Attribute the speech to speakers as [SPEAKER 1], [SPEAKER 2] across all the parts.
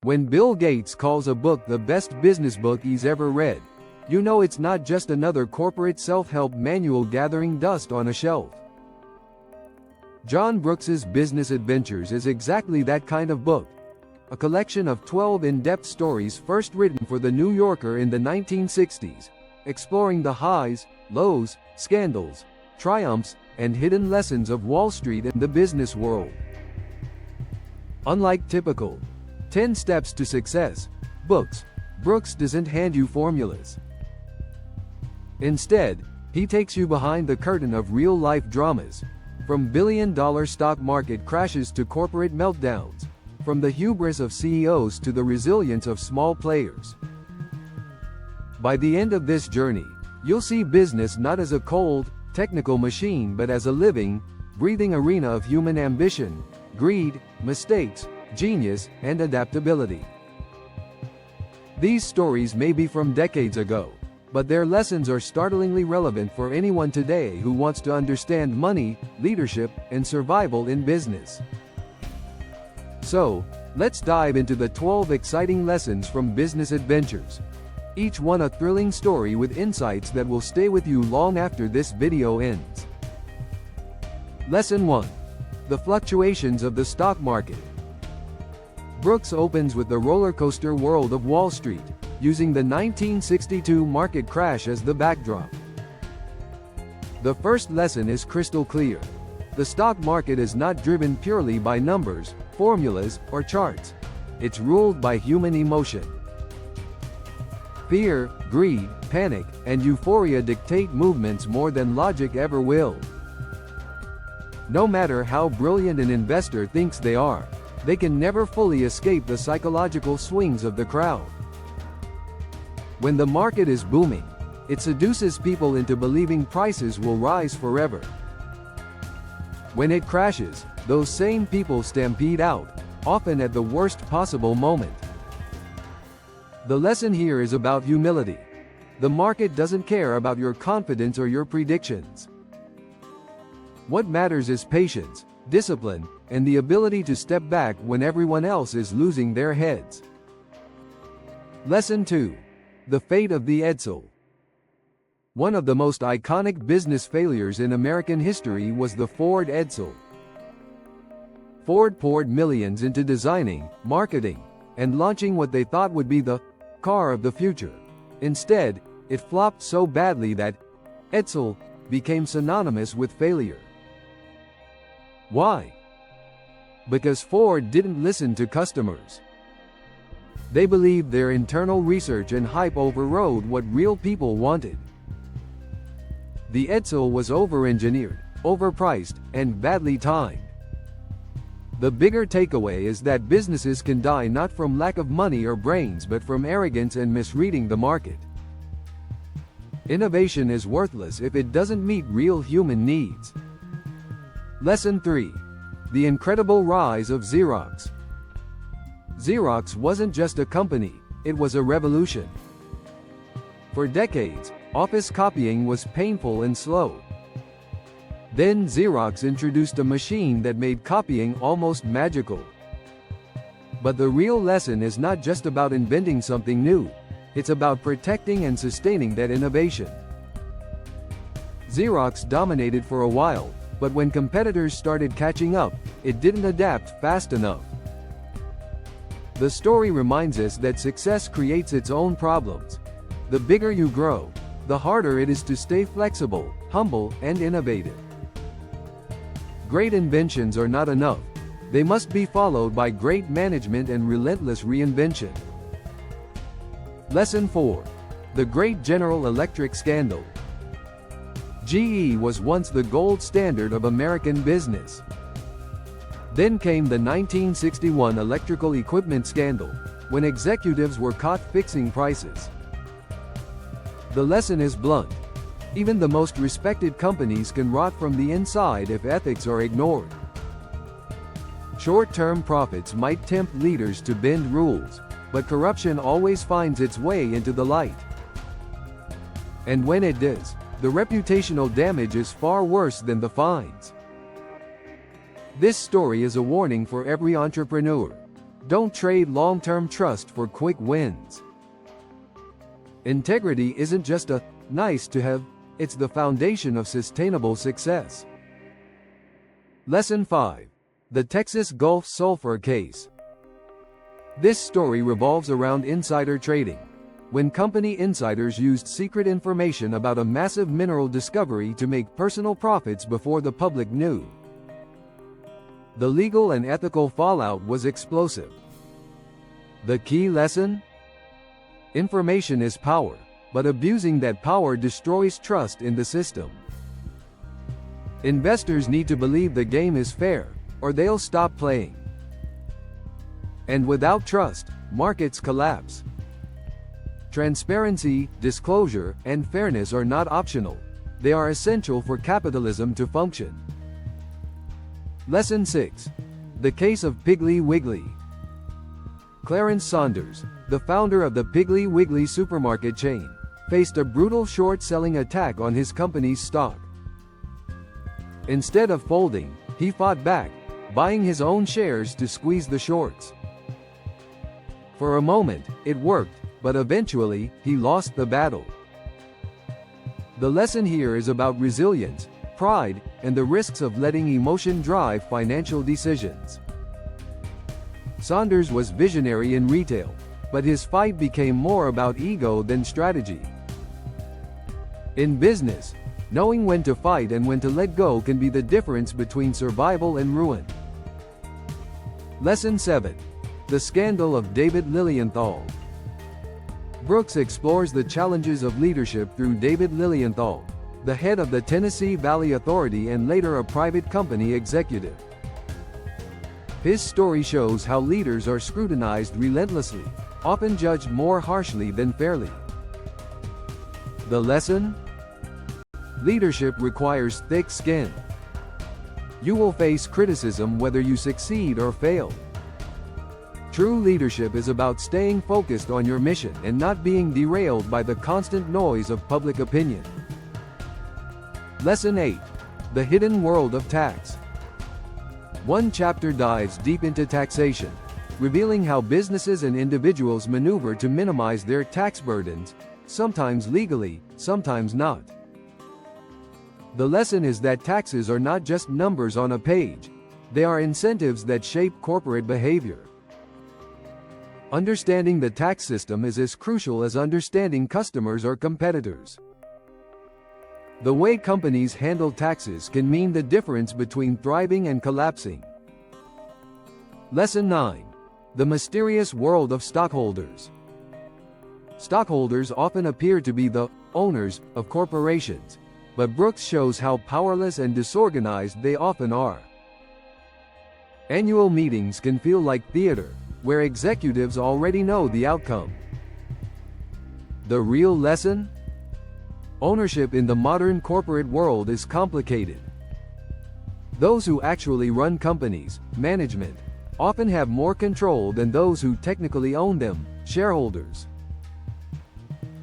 [SPEAKER 1] When Bill Gates calls a book the best business book he's ever read, you know it's not just another corporate self-help manual gathering dust on a shelf. John Brooks's Business Adventures is exactly that kind of book. A collection of 12 in-depth stories first written for The New Yorker in the 1960s, exploring the highs, lows, scandals, triumphs, and hidden lessons of Wall Street and the business world. Unlike typical 10 Steps to Success books, Brooks doesn't hand you formulas. Instead, he takes you behind the curtain of real-life dramas, from billion-dollar stock market crashes to corporate meltdowns, from the hubris of CEOs to the resilience of small players. By the end of this journey, you'll see business not as a cold, technical machine but as a living, breathing arena of human ambition, greed, mistakes, genius, and adaptability. These stories may be from decades ago, but their lessons are startlingly relevant for anyone today who wants to understand money, leadership, and survival in business. So, let's dive into the 12 exciting lessons from Business Adventures. Each one a thrilling story with insights that will stay with you long after this video ends. Lesson 1. The Fluctuations of the Stock Market. Brooks opens with the roller coaster world of Wall Street, using the 1962 market crash as the backdrop. The first lesson is crystal clear. The stock market is not driven purely by numbers, formulas, or charts. It's ruled by human emotion. Fear, greed, panic, and euphoria dictate movements more than logic ever will. No matter how brilliant an investor thinks they are, they can never fully escape the psychological swings of the crowd. When the market is booming, it seduces people into believing prices will rise forever. When it crashes, those same people stampede out, often at the worst possible moment. The lesson here is about humility. The market doesn't care about your confidence or your predictions. What matters is patience, discipline, and the ability to step back when everyone else is losing their heads. Lesson 2. The Fate of the Edsel. One of the most iconic business failures in American history was the Ford Edsel. Ford poured millions into designing, marketing, and launching what they thought would be the car of the future. Instead, it flopped so badly that Edsel became synonymous with failure. Why? Because Ford didn't listen to customers. They believed their internal research and hype overrode what real people wanted. The Edsel was over-engineered, overpriced, and badly timed. The bigger takeaway is that businesses can die not from lack of money or brains but from arrogance and misreading the market. Innovation is worthless if it doesn't meet real human needs. Lesson 3. The Incredible Rise of Xerox. Xerox wasn't just a company, it was a revolution. For decades, office copying was painful and slow. Then Xerox introduced a machine that made copying almost magical. But the real lesson is not just about inventing something new, it's about protecting and sustaining that innovation. Xerox dominated for a while, but when competitors started catching up, it didn't adapt fast enough. The story reminds us that success creates its own problems. The bigger you grow, the harder it is to stay flexible, humble, and innovative. Great inventions are not enough. They must be followed by great management and relentless reinvention. Lesson 4. The Great General Electric Scandal. GE was once the gold standard of American business. Then came the 1961 electrical equipment scandal, when executives were caught fixing prices. The lesson is blunt. Even the most respected companies can rot from the inside if ethics are ignored. Short-term profits might tempt leaders to bend rules, but corruption always finds its way into the light. And when it does, the reputational damage is far worse than the fines. This story is a warning for every entrepreneur. Don't trade long-term trust for quick wins. Integrity isn't just a nice to have, it's the foundation of sustainable success. Lesson 5. The Texas Gulf Sulfur Case. This story revolves around insider trading, when company insiders used secret information about a massive mineral discovery to make personal profits before the public knew. The legal and ethical fallout was explosive. The key lesson? Information is power, but abusing that power destroys trust in the system. Investors need to believe the game is fair, or they'll stop playing. And without trust, markets collapse. Transparency, disclosure, and fairness are not optional. They are essential for capitalism to function. Lesson 6. The Case of Piggly Wiggly. Clarence Saunders, the founder of the Piggly Wiggly supermarket chain, faced a brutal short-selling attack on his company's stock. Instead of folding, he fought back, buying his own shares to squeeze the shorts. For a moment, it worked, but eventually, he lost the battle. The lesson here is about resilience, pride, and the risks of letting emotion drive financial decisions. Saunders was visionary in retail, but his fight became more about ego than strategy. In business, knowing when to fight and when to let go can be the difference between survival and ruin. Lesson 7. The Scandal of David Lilienthal. Brooks explores the challenges of leadership through David Lilienthal, the head of the Tennessee Valley Authority and later a private company executive. His story shows how leaders are scrutinized relentlessly, often judged more harshly than fairly. The lesson? Leadership requires thick skin. You will face criticism whether you succeed or fail. True leadership is about staying focused on your mission and not being derailed by the constant noise of public opinion. Lesson 8. The Hidden World of Tax. One chapter dives deep into taxation, revealing how businesses and individuals maneuver to minimize their tax burdens, sometimes legally, sometimes not. The lesson is that taxes are not just numbers on a page. They are incentives that shape corporate behavior. Understanding the tax system is as crucial as understanding customers or competitors. The way companies handle taxes can mean the difference between thriving and collapsing. Lesson 9. The Mysterious World of Stockholders. Stockholders often appear to be the owners of corporations, but Brooks shows how powerless and disorganized they often are. Annual meetings can feel like theater, where executives already know the outcome. The real lesson? Ownership in the modern corporate world is complicated. Those who actually run companies, management, often have more control than those who technically own them, shareholders.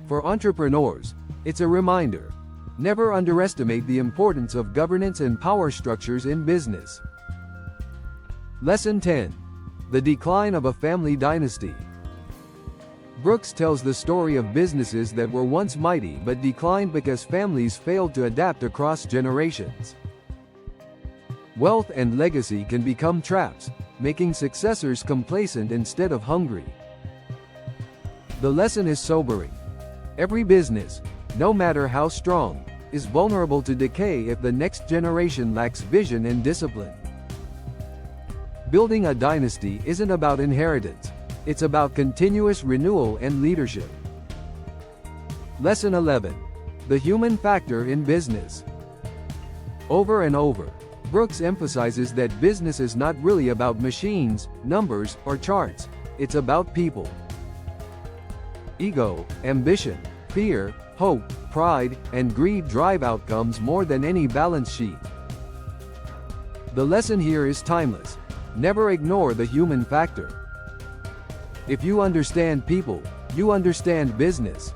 [SPEAKER 1] For entrepreneurs, it's a reminder: never underestimate the importance of governance and power structures in business. Lesson 10. The Decline of a Family Dynasty. Brooks tells the story of businesses that were once mighty but declined because families failed to adapt across generations. Wealth and legacy can become traps, making successors complacent instead of hungry. The lesson is sobering. Every business, no matter how strong, is vulnerable to decay if the next generation lacks vision and discipline. Building a dynasty isn't about inheritance, it's about continuous renewal and leadership. Lesson 11. The Human Factor in Business. Over and over, Brooks emphasizes that business is not really about machines, numbers, or charts, it's about people. Ego, ambition, fear, hope, pride, and greed drive outcomes more than any balance sheet. The lesson here is timeless. Never ignore the human factor. If you understand people, you understand business.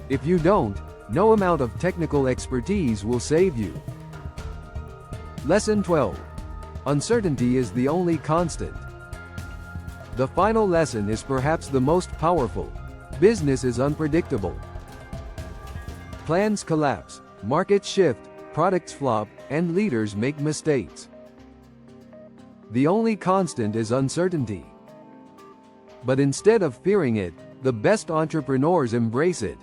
[SPEAKER 1] If you don't, no amount of technical expertise will save you. Lesson 12. Uncertainty is the only constant. The final lesson is perhaps the most powerful. Business is unpredictable. Plans collapse, markets shift, products flop, and leaders make mistakes. The only constant is uncertainty. But instead of fearing it, the best entrepreneurs embrace it.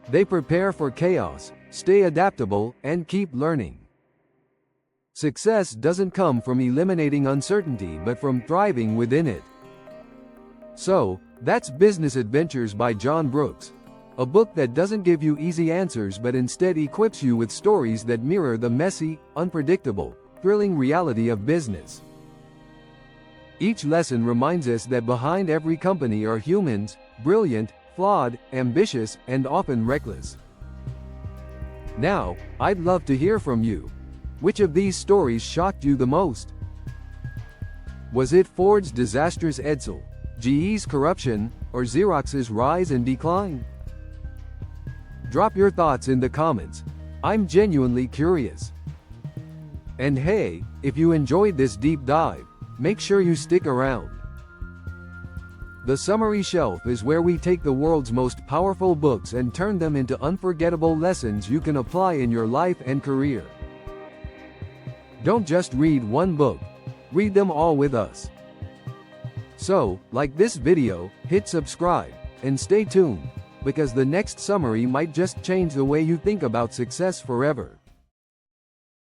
[SPEAKER 1] They prepare for chaos, stay adaptable, and keep learning. Success doesn't come from eliminating uncertainty but from thriving within it. So, that's Business Adventures by John Brooks. A book that doesn't give you easy answers but instead equips you with stories that mirror the messy, unpredictable, thrilling reality of business. Each lesson reminds us that behind every company are humans, brilliant, flawed, ambitious, and often reckless. Now, I'd love to hear from you. Which of these stories shocked you the most? Was it Ford's disastrous Edsel, GE's corruption, or Xerox's rise and decline? Drop your thoughts in the comments. I'm genuinely curious. And hey, if you enjoyed this deep dive, make sure you stick around. The Summary Shelf is where we take the world's most powerful books and turn them into unforgettable lessons you can apply in your life and career. Don't just read one book, read them all with us. So, like this video, hit subscribe, and stay tuned, because the next summary might just change the way you think about success forever.